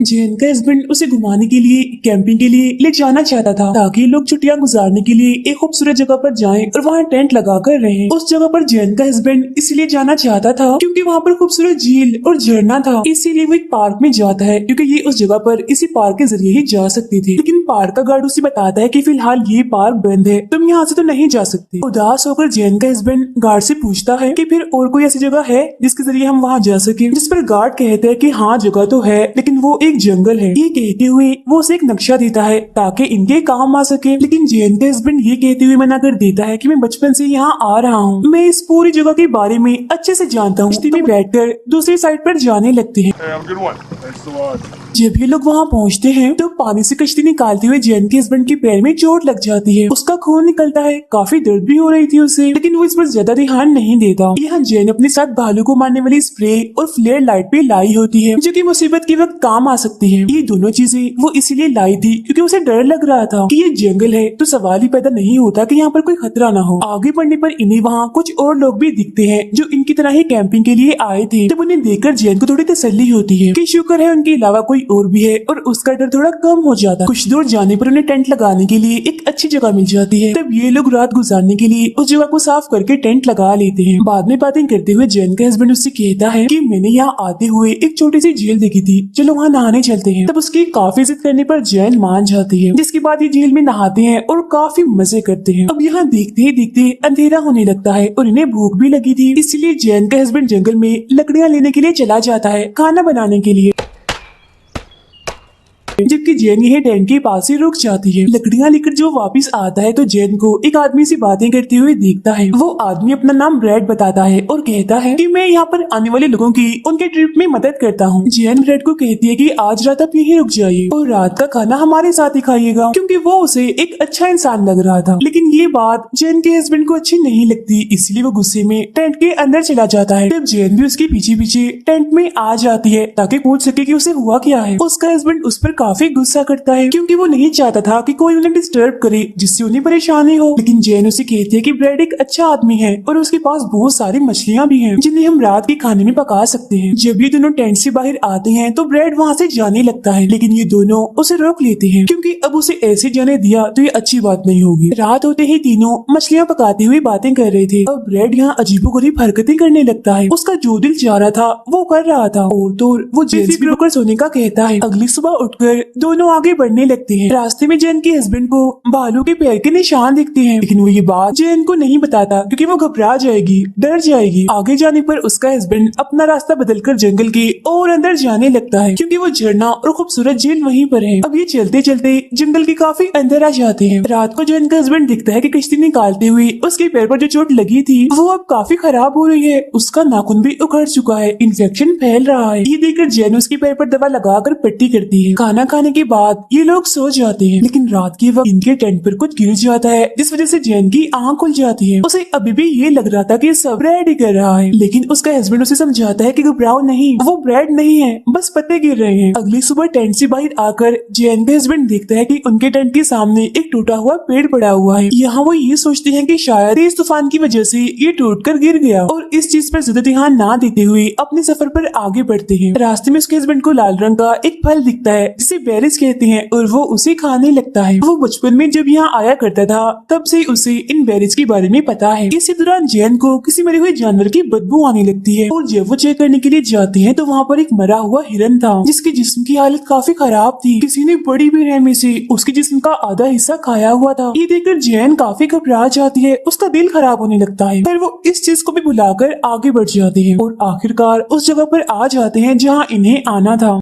जैन का हस्बैंड उसे घुमाने के लिए कैंपिंग के लिए ले जाना चाहता था ताकि लोग छुट्टियां गुजारने के लिए एक खूबसूरत जगह पर जाएं और वहां टेंट लगा कर रहें। उस जगह पर जैन का हस्बैंड इसलिए जाना चाहता था क्योंकि वहां पर खूबसूरत झील और झरना था, इसीलिए वो एक पार्क में जाता है क्योंकि ये उस जगह पर इसी पार्क के जरिए ही जा सकती थी। लेकिन पार्क का गार्ड उसे बताता है कि फिलहाल ये पार्क बंद है, तुम यहाँ से तो नहीं जा सकती। उदास होकर जैन का हस्बैंड गार्ड से पूछता है कि फिर और कोई ऐसी जगह है जिसके जरिए हम वहाँ जा सके, जिस पर गार्ड कहते हैं कि हाँ जगह तो है लेकिन वो एक जंगल है। ये कहते हुए वो उसे एक नक्शा देता है ताकि इनके काम आ सके, लेकिन जैन का हस्बैंड ये कहते हुए मना कर देता है कि मैं बचपन से यहाँ आ रहा हूँ, मैं इस पूरी जगह के बारे में अच्छे से जानता हूँ। कश्ती में बैठकर दूसरी साइड पर जाने लगते हैं। Hey, have a good one. Thanks a lot. जब ये लोग वहाँ पहुँचते हैं तो पानी से कश्ती निकालते हुए जैन के हस्बैंड के पैर में चोट लग जाती है, उसका खून निकलता है, काफी दर्द भी हो रही थी उसे, लेकिन वो इस पर ज्यादा ध्यान नहीं देता। यहाँ जैन अपने साथ भालू को मारने वाली स्प्रे और फ्लेयर लाइट भी लाई होती है जो कि मुसीबत के वक्त काम आ सकती है। ये दोनों चीजें वो इसीलिए लाई थी क्योंकि उसे डर लग रहा था कि ये जंगल है तो सवाल ही पैदा नहीं होता कि यहाँ पर कोई खतरा न हो। आगे बढ़ने पर इन्हें वहाँ कुछ और लोग भी दिखते हैं जो इनकी तरह ही कैंपिंग के लिए आए थे। तब उन्हें देखकर जैन को थोड़ी तसल्ली होती है कि शुक्र है उनके अलावा कोई और भी है और उसका डर थोड़ा कम हो जाता। कुछ दूर जाने पर उन्हें टेंट लगाने के लिए एक अच्छी जगह मिल जाती है। तब ये लोग रात गुजारने के लिए उस जगह को साफ करके टेंट लगा लेते हैं। बाद में बातें करते हुए जैन का हस्बैंड उससे कहता है कि मैंने यहाँ आते हुए एक छोटी सी झील देखी थी, चलो वहाँ नहाने चलते हैं। तब उसकी काफी जिद करने पर जैन मान जाती है, जिसके बाद ये झील में नहाते हैं और काफी मजे करते हैं। अब यहाँ देखते ही देखते अंधेरा होने लगता है और इन्हें भूख भी लगी थी, इसलिए जैन का हस्बैंड जंगल में लकड़ियाँ लेने के लिए चला जाता है खाना बनाने के लिए, जबकि जैन यह टेंट के पास ही रुक जाती है। लकड़ियाँ लेकर जो वापस आता है तो जैन को एक आदमी से बातें करते हुए देखता है। वो आदमी अपना नाम ब्रैड बताता है और कहता है कि मैं यहाँ पर आने वाले लोगों की उनके ट्रिप में मदद करता हूँ। जैन ब्रैड को कहती है कि आज रात आप यहीं रुक जाइए और रात का खाना हमारे साथ ही खाइएगा, क्योंकि वो उसे एक अच्छा इंसान लग रहा था। लेकिन ये बात जैन के हस्बैंड को अच्छी नहीं लगती, इसलिए वो गुस्से में टेंट के अंदर चला जाता है। तब जैन भी उसके पीछे पीछे टेंट में आ जाती है ताकि पूछ सके कि उसे हुआ क्या है। उसका हस्बैंड उस पर काफी गुस्सा करता है क्योंकि वो नहीं चाहता था कि कोई उन्हें डिस्टर्ब करे जिससे उन्हें परेशानी हो। लेकिन जैन उसे कहती है कि ब्रैड एक अच्छा आदमी है और उसके पास बहुत सारी मछलियाँ भी हैं जिन्हें हम रात के खाने में पका सकते हैं। जब ये दोनों टेंट से बाहर आते हैं तो ब्रैड वहाँ से जाने लगता है, लेकिन ये दोनों उसे रोक लेते हैं क्योंकि अब उसे ऐसे जाने दिया तो ये अच्छी बात नहीं होगी। रात होते ही तीनों मछलियाँ पकाते हुए बातें कर रहे थे। अब ब्रैड यहाँ अजीबोगरीब हरकतें करने लगता है, उसका जो दिल चाह रहा था वो कर रहा था और तो वो जैन से रोकर सोने का कहता है। अगली सुबह उठकर दोनों आगे बढ़ने लगते हैं। रास्ते में जैन के हस्बैंड को भालू के पैर के निशान दिखते हैं, लेकिन वो ये बात जैन को नहीं बताता क्योंकि वो घबरा जाएगी, डर जाएगी। आगे जाने पर उसका हस्बैंड अपना रास्ता बदलकर जंगल के और अंदर जाने लगता है क्योंकि वो झरना और खूबसूरत झील वहीं पर है। अब ये चलते चलते जंगल के काफी अंदर आ जाते हैं। रात को जैन का हस्बैंड दिखता है कि कश्ती निकालते हुए उसके पैर पर जो चोट लगी थी वो अब काफी खराब हो रही है, उसका नाखून भी उखड़ चुका है, इन्फेक्शन फैल रहा है। ये देखकर जैन उसके पैर पर दवा लगाकर पट्टी करती है। खाना खाने के बाद ये लोग सो जाते हैं, लेकिन रात के वक्त इनके टेंट पर कुछ गिर जाता है जिस वजह से जैन की आंख खुल जाती है। उसे अभी भी ये लग रहा था कि सब ब्रैड ही कर रहा है, लेकिन उसका हस्बैंड उसे समझाता है कि घबराओ नहीं, वो ब्रैड नहीं है, बस पत्ते गिर रहे हैं। अगली सुबह टेंट से बाहर आकर जैन का हस्बैंड देखता है कि उनके टेंट के सामने एक टूटा हुआ पेड़ पड़ा हुआ है। यहाँ वो ये सोचते हैं कि शायद तेज तूफान की वजह से ये टूटकर गिर गया और इस चीज पर ज्यादा ध्यान ना देते हुए अपने सफर पर आगे बढ़ते हैं। रास्ते में उसके हस्बैंड को लाल रंग का एक फल दिखता है जिसे बेरिस कहते हैं और वो उसे खाने लगता है। वो बचपन में जब यहाँ आया करता था तब से उसे इन बेरिस के बारे में पता है। इसी दौरान जैन को किसी मरे हुए जानवर की बदबू आने लगती है और जब वो चेक करने के लिए जाते हैं तो वहाँ पर एक मरा हुआ हिरन था जिसके जिस्म की हालत काफी खराब थी। किसी ने बड़ी बेरहमी से उसके जिस्म का आधा हिस्सा खाया हुआ था। ये देखकर जैन काफी घबरा जाती है, उसका दिल खराब होने लगता है, पर वो इस चीज को भी भुलाकर आगे बढ़ जाते हैं और आखिरकार उस जगह पर आ जाते हैं जहाँ इन्हें आना था।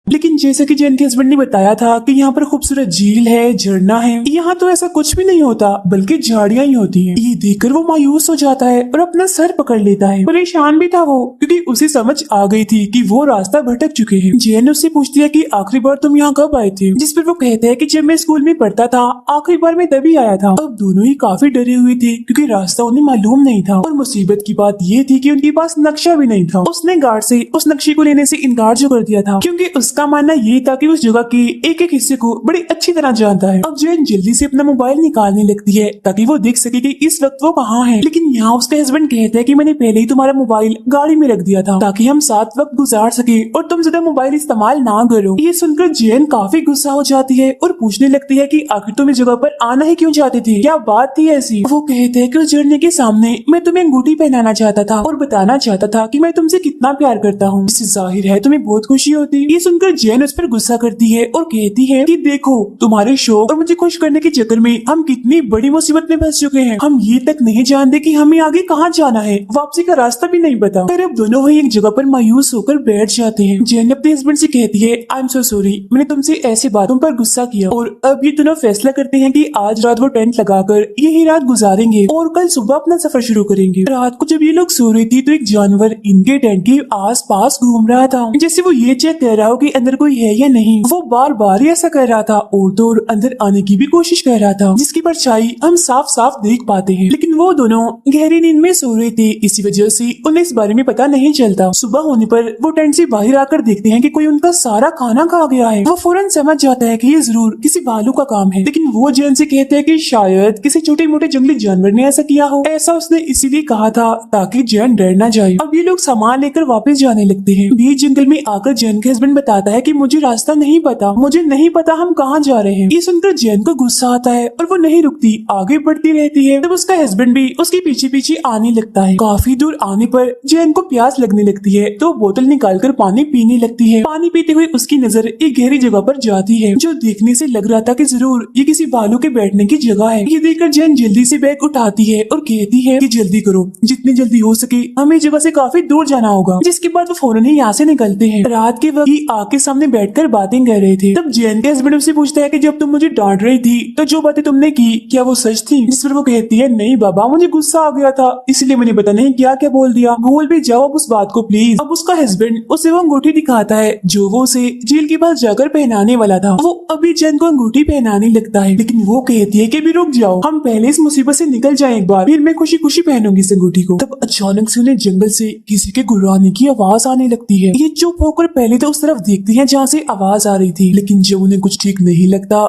लेकिन जैसे कि जैन के हस्बैंड ने बताया था कि यहाँ पर खूबसूरत झील है, झरना है, यहाँ तो ऐसा कुछ भी नहीं होता बल्कि झाड़ियाँ ही होती हैं। ये देखकर वो मायूस हो जाता है और अपना सर पकड़ लेता है। परेशान भी था वो क्योंकि उसे समझ आ गई थी कि वो रास्ता भटक चुके हैं। जैन उससे पूछती है कि आखिरी बार तुम यहाँ कब आए थे, जिस पर वो कहते हैं कि जब मैं स्कूल में पढ़ता था आखिरी बार मैं तभी आया था। अब दोनों ही काफी डरे हुए थे क्योंकि रास्ता उन्हें मालूम नहीं था और मुसीबत की बात ये थी कि उनके पास नक्शा भी नहीं था। उसने गार्ड से उस नक्शे को लेने से इनकार जो कर दिया था क्योंकि उसका मानना ये था कि उस जगह के एक एक हिस्से को बड़ी अच्छी तरह जानता है। अब जैन जल्दी से अपना मोबाइल निकालने लगती है ताकि वो देख सके कि इस वक्त वो कहाँ है। लेकिन यहाँ उसके हस्बैंड कहते हैं कि मैंने पहले ही तुम्हारा मोबाइल गाड़ी में रख दिया था ताकि हम साथ वक्त गुजार सके और तुम ज्यादा मोबाइल इस्तेमाल ना करो। ये सुनकर जैन काफी गुस्सा हो जाती है और पूछने लगती है कि आखिर तुम इस जगह पर आना ही क्यों चाहती थी, क्या बात थी ऐसी। वो कहते हैं कि उस झरने के सामने मैं तुम्हें अंगूठी पहनाना चाहता था और बताना चाहता था कि मैं तुमसे कितना प्यार करता हूँ। इससे जाहिर है तुम्हें बहुत खुशी होती। ये सुनकर जैन उस पर गुस्सा करती है और कहती है कि देखो तुम्हारे शौक और मुझे खुश करने के चक्कर में हम कितनी बड़ी मुसीबत में फंस चुके हैं। हम ये तक नहीं जानते कि हमें आगे कहाँ जाना है, वापसी का रास्ता भी नहीं पता। फिर अब दोनों वही एक जगह पर मायूस होकर बैठ जाते हैं। जैन अपने हस्बैंड से कहती है आई एम सो सॉरी, मैंने तुमसे ऐसी बातों पर गुस्सा किया। और अब ये दोनों फैसला करते हैं कि आज रात वो टेंट लगाकर यही रात गुजारेंगे और कल सुबह अपना सफर शुरू करेंगे। रात को जब ये लोग सो रही थी तो एक जानवर इनके टेंट के आस पास घूम रहा था, जैसे वो ये चेक कर रहा हो कि अंदर कोई है या नहीं। वो बार बार ऐसा कर रहा था और तो और अंदर आने की भी कोशिश कर रहा था, जिसकी परछाई हम साफ साफ देख पाते हैं। लेकिन वो दोनों गहरी नींद में सो रहे थे, इसी वजह से उन्हें इस बारे में पता नहीं चलता। सुबह होने पर वो टेंट से बाहर आकर देखते हैं कि कोई उनका सारा खाना खा गया है। वो फौरन समझ जाता है कि ये जरूर किसी भालू का काम है, लेकिन वो जैन से कहते हैं कि शायद किसी छोटे मोटे जंगली जानवर ने ऐसा किया हो। ऐसा उसने इसीलिए कहा था ताकि जैन डर न जाए। अब ये लोग सामान लेकर वापस जाने लगते हैं। बीच जंगल में आकर जैन के हस्बैंड बताता है कि मुझे रास्ता नहीं पता, मुझे नहीं पता हम कहाँ जा रहे हैं। ये सुनकर जैन को गुस्सा आता है और वो नहीं रुकती, आगे बढ़ती रहती है। तब उसका हस्बैंड भी उसके पीछे पीछे आने लगता है। काफी दूर आने पर जैन को प्यास लगने लगती है तो बोतल निकालकर पानी पीने लगती है। पानी पीते हुए उसकी नजर एक गहरी जगह पर जाती है जो देखने से लग रहा था कि जरूर ये किसी भालू के बैठने की जगह है। ये देखकर जैन जल्दी से बैग उठाती है और कहती है कि जल्दी करो, जितनी जल्दी हो सके हमें इस जगह से काफी दूर जाना होगा। जिसके बाद वो फौरन ही यहाँ से निकलते हैं। रात के वक्त ही आग के सामने बैठकर बातें कर रहे थे। तब जैन के हस्बैंड उससे पूछता है कि जब तुम मुझे डांट रही थी तो जो बातें तुमने की क्या वो सच थी? जिस पर वो कहती है नहीं बाबा, मुझे गुस्सा आ गया था इसलिए मैंने पता नहीं क्या क्या बोल दिया, भूल भी जाओ अब उस बात को प्लीज। अब उसका हस्बैंड उसे वो अंगूठी दिखाता है जो वो उसे जेल के पास जाकर पहनाने वाला था। वो अभी जैन को अंगूठी पहनाने लगता है, लेकिन वो कहती है कि अभी रुक जाओ, हम पहले इस मुसीबत से निकल जाए एक बार, फिर मैं खुशी खुशी पहनूंगी इस अंगूठी को। तब अचानक से उन्हें जंगल से किसी के गुर्राने की आवाज आने लगती है। ये चुप होकर पहले तो उस तरफ देखती है जहाँ से आवाज आ रही थी, लेकिन जब उन्हें कुछ ठीक नहीं लगता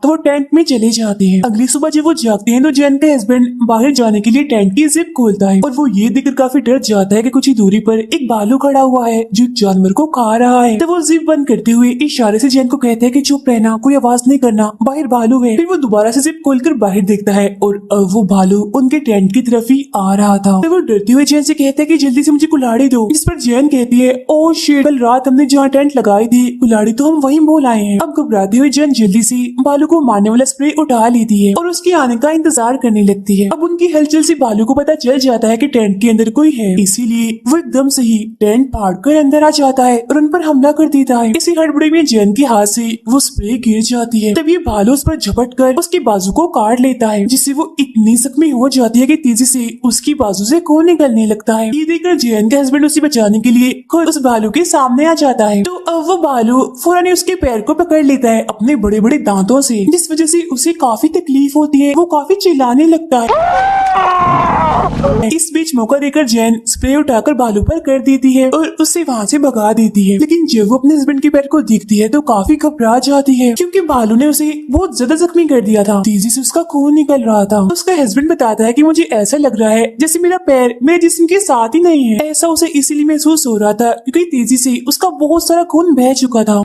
तो वो टेंट में चले जाते हैं। अगली सुबह जब वो जागते हैं तो जैन का हस्बैंड बाहर जाने के लिए टेंट की जिप खोलता है और वो ये देखकर काफी डर जाता है कि कुछ ही दूरी पर एक भालू खड़ा हुआ है जो एक जानवर को खा रहा है। तो वो जिप बंद करते हुए इशारे से जैन को कहते हैं कि चुप रहना, कोई आवाज नहीं करना, बाहर भालू है। फिर वो दोबारा से जिप खोलकर बाहर देखता है और अब वो भालू उनके टेंट की तरफ ही आ रहा था। तो वो डरते हुए जैन से कहते हैं कि जल्दी से मुझे कुल्हाड़ी दो। इस पर जैन कहती है ओ शिट, कल रात हमने जहाँ टेंट लगाई थी कुल्हाड़ी तो हम वहीं भूल आए हैं। अब घबराते हुए जैन जल्दी से भालू को मारने वाला स्प्रे उठा लेती है और उसके आने का इंतजार करने लगती है। अब उनकी हलचल से भालू को पता चल जाता है कि टेंट के अंदर कोई है, इसीलिए वो एकदम से ही टेंट फाड़कर अंदर आ जाता है और उन पर हमला कर देता है। इसी हड़बड़ी में जैन के हाथ से वो स्प्रे गिर जाती है। तब ये भालू उस पर झपट कर उसके बाजू को काट लेता है, जिससे वो इतनी जख्मी हो जाती है कि तेजी से उसकी बाजू से खून निकलने लगता है। ये देखकर जैन का हस्बैंड उसे बचाने के लिए खुद उस भालू के सामने आ जाता है। तो अब वो भालू फौरन उसके पैर को पकड़ लेता है अपने बड़े बड़े दांतों से, जिस वजह से उसे काफी तकलीफ होती है। वो काफी चिल्लाने लगता है। इस बीच मौका देकर जैन स्प्रे उठाकर भालू पर कर देती है और उससे वहाँ से भगा देती है। लेकिन जब वो अपने हस्बैंड के पैर को देखती है तो काफी घबरा जाती है क्योंकि भालू ने उसे बहुत ज्यादा जख्मी कर दिया था, तेजी से उसका खून निकल रहा था। उसका हस्बैंड बताता है कि मुझे ऐसा लग रहा है जैसे मेरा पैर मेरे जिस्म के साथ ही नहीं है। ऐसा उसे इसीलिए महसूस हो रहा था क्योंकि तेजी से उसका बहुत सारा खून बह चुका था।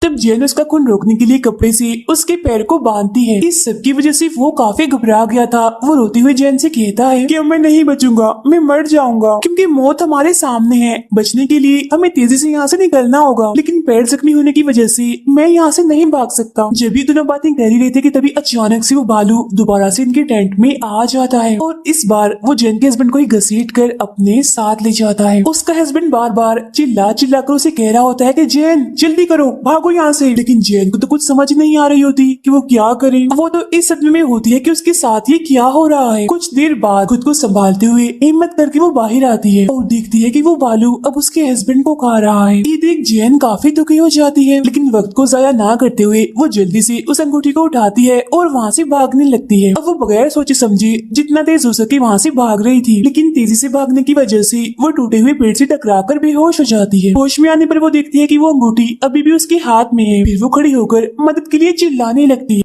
तब जैन उसका खून रोकने के लिए कपड़े से उसके पैर को बांधती है। इस सब की वजह से वो काफी घबरा गया था। वो रोते हुए जैन से कहता है कि अब मैं नहीं बचूंगा, मैं मर जाऊंगा क्योंकि मौत हमारे सामने है। बचने के लिए हमें तेजी से यहाँ से निकलना होगा, लेकिन पैर जख्मी होने की वजह से मैं यहाँ से नहीं भाग सकता। जब ये दोनों बातें कर ही रहे थे कि तभी अचानक से वो भालू दोबारा से इनके टेंट में आ जाता है और इस बार वो जैन के हस्बैंड को ही घसीट कर अपने साथ ले जाता है। उसका हस्बैंड बार बार चिल्ला चिल्ला कर उसे कह रहा होता है कि जैन जल्दी करो, भागो यहाँ से। लेकिन जैन को तो कुछ समझ नहीं आ रही होती कि वो क्या करे। वो तो इस सदमे में होती है कि उसके साथ ये क्या हो रहा है। कुछ देर बाद खुद को संभालते हुए हिम्मत करके वो बाहर आती है और देखती है कि वो बालू अब उसके हस्बैंड को खा रहा है। ये देख जैन काफी दुखी हो जाती है, लेकिन वक्त को जाया ना करते हुए वो जल्दी से उस अंगूठी को उठाती है और वहाँ से भागने लगती है। अब वो बगैर सोचे समझे जितना तेज हो सके वहाँ से भाग रही थी, लेकिन तेजी से भागने की वजह से वो टूटे हुए पेड़ से टकराकर बेहोश हो जाती है। होश में आने पर वो देखती है कि वो अंगूठी अभी भी उसके हाथ में है। फिर वो खड़ी होकर मदद के लिए चिल्लाने लगती है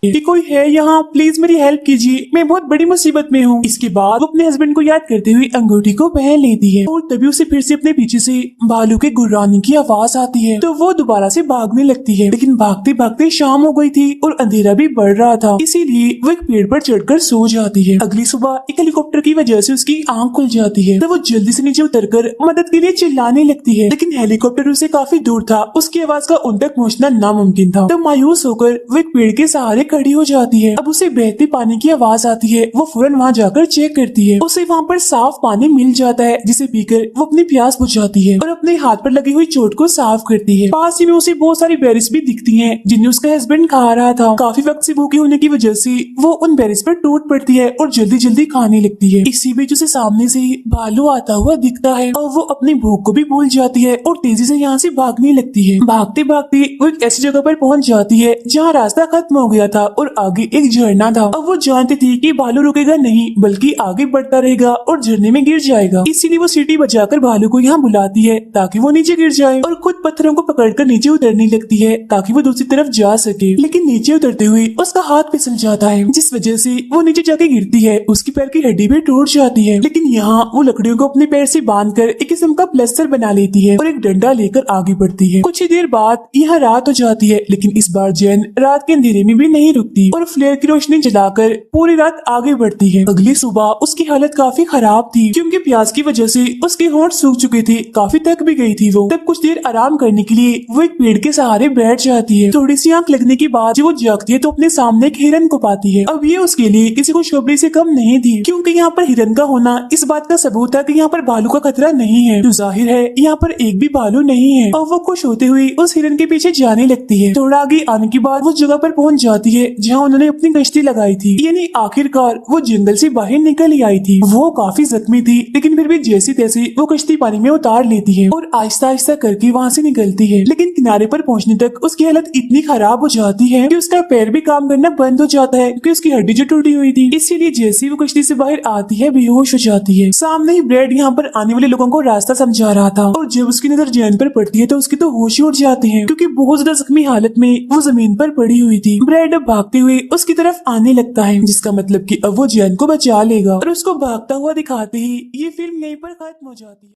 कि कोई है यहाँ, प्लीज मेरी हेल्प कीजिए, मैं बहुत बड़ी मुसीबत में हूँ। इसके बाद वो अपने हस्बैंड को याद करते हुए अंगूठी को पहन लेती है और तभी उसे फिर से अपने पीछे से भालू के गुर्राने की आवाज आती है। तो वो दोबारा से भागने लगती है, लेकिन भागते भागते शाम हो गई थी और अंधेरा भी बढ़ रहा था, इसीलिए वो एक पेड़ पर चढ़कर सो जाती है। अगली सुबह एक हेलीकॉप्टर की वजह से उसकी आंख खुल जाती है, तो वो जल्दी से नीचे उतरकर मदद के लिए चिल्लाने लगती है, लेकिन हेलीकॉप्टर उसे काफी दूर था, उसकी आवाज का उन तक पहुँचना नामुमकिन था। तो मायूस होकर वो एक पेड़ के सहारे खड़ी हो जाती है। अब उसे बहते पानी की आवाज आती है। वो फौरन वहाँ जाकर चेक करती है। उसे वहाँ पर साफ पानी मिल जाता है, जिसे पीकर वो अपनी प्यास बुझाती है और अपने हाथ पर लगी हुई चोट को साफ करती है। पास ही में उसे बहुत सारी बेरिस भी दिखती हैं, जिन्हें उसका हस्बैंड खा रहा था। काफी वक्त से भूखी होने की वजह से वो उन बेरिस पर टूट पड़ती है और जल्दी जल्दी खाने लगती है। इसी बीच उसे सामने से भालू आता हुआ दिखता है और वो अपनी भूख को भी भूल जाती है और तेजी से यहाँ से भागने लगती है। भागते भागते वो एक ऐसी जगह पर पहुँच जाती है जहाँ रास्ता खत्म हो गया था और आगे एक झरना था। अब वो जानती थी कि भालू रुकेगा नहीं, बल्कि आगे बढ़ता रहेगा और झरने में गिर जाएगा। इसीलिए वो सीटी बजाकर भालू को यहाँ बुलाती है ताकि वो नीचे गिर जाए और खुद पत्थरों को पकड़कर नीचे उतरने लगती है ताकि वो दूसरी तरफ जा सके। लेकिन नीचे उतरते हुए उसका हाथ फिसल जाता है, जिस वजह से वो नीचे जाके गिरती है। उसकी पैर की हड्डी भी टूट जाती है, लेकिन यहाँ वो लकड़ियों को अपने पैर से बांधकर एक किस्म का प्लास्टर बना लेती है और एक डंडा लेकर आगे बढ़ती है। कुछ ही देर बाद यहाँ रात हो जाती है, लेकिन इस बार जैन रात के अंधेरे में भी नहीं रुकती और फ्लेयर की रोशनी जलाकर पूरी रात आगे बढ़ती है। अगली सुबह उसकी हालत काफी खराब थी, क्योंकि प्यास की वजह से उसके होंठ सूख चुके थे, काफी थक भी गई थी वो। तब कुछ देर आराम करने के लिए वो एक पेड़ के सहारे बैठ जाती है। थोड़ी सी आंख लगने के बाद जब वो जागती है तो अपने सामने एक हिरन को पाती है। अब ये उसके लिए किसी को शोभने से कम नहीं थी, क्योंकि यहाँ पर हिरन का होना इस बात का सबूत था कि यहाँ पर भालू का खतरा नहीं है। तो जाहिर है यहाँ पर एक भी भालू नहीं है और वो खुश होते हुए उस हिरन के पीछे जाने लगती है। थोड़ा आगे आने के बाद वो जगह पर पहुँच जाती है जहाँ उन्होंने अपनी गश्ती लगाई थी, यानी आखिरकार वो जंगल से बाहर निकल ही आई थी। वो काफी जख्मी थी, लेकिन फिर भी जैसी तैसी वो कश्ती पानी में उतार लेती है और आहिस्ता आहिस्ता करके वहाँ से निकलती है। लेकिन किनारे पर पहुँचने तक उसकी हालत इतनी खराब हो जाती है कि उसका पैर भी काम करना बंद हो जाता है, क्योंकि उसकी हड्डी जो टूटी हुई थी। इसीलिए जैसे वो कश्ती से बाहर आती है बेहोश हो जाती है। सामने ही ब्रेड यहाँ पर आने वाले लोगों को रास्ता समझा रहा था और जब उसकी नजर जैन पर पड़ती है तो उसकी तो होश ही उड़ जाते हैं, क्योंकि बहुत ज्यादा जख्मी हालत में वो जमीन पर पड़ी हुई थी। ब्रेड अब भागते हुए उसकी तरफ आने लगता है, जिसका मतलब कि अब वो जैन को बचा लेगा और उसको भागता हुआ दिखाते ही ये फिल्म यहीं पर खत्म हो जाती है।